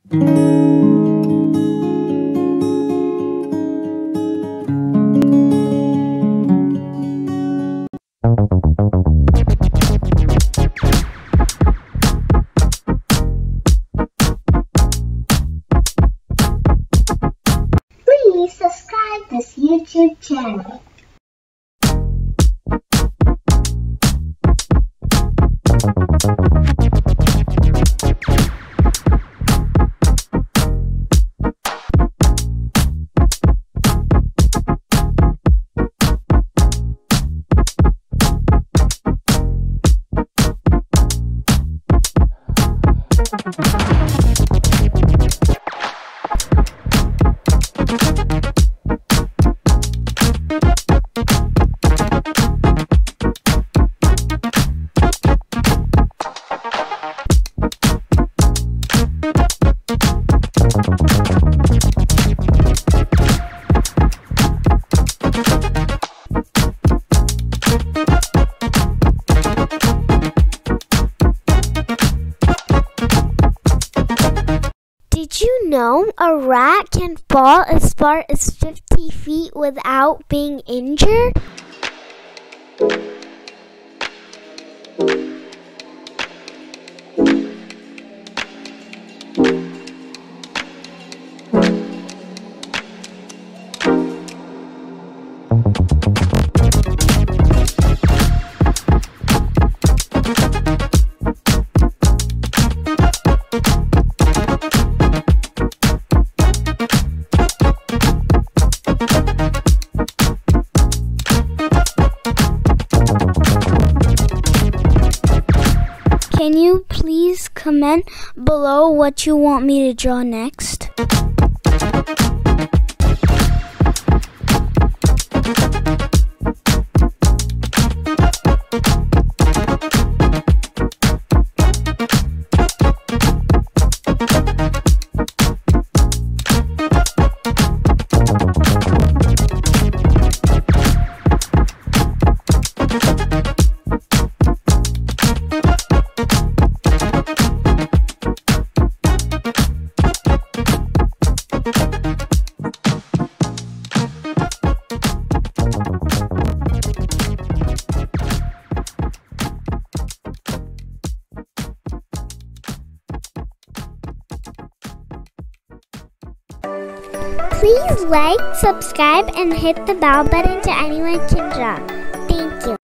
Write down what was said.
Please subscribe this YouTube channel. Did you know a rat can fall as far as 50 feet without being injured? Can you please comment below what you want me to draw next? Please like, subscribe, and hit the bell button to Anyone Can Draw. Thank you.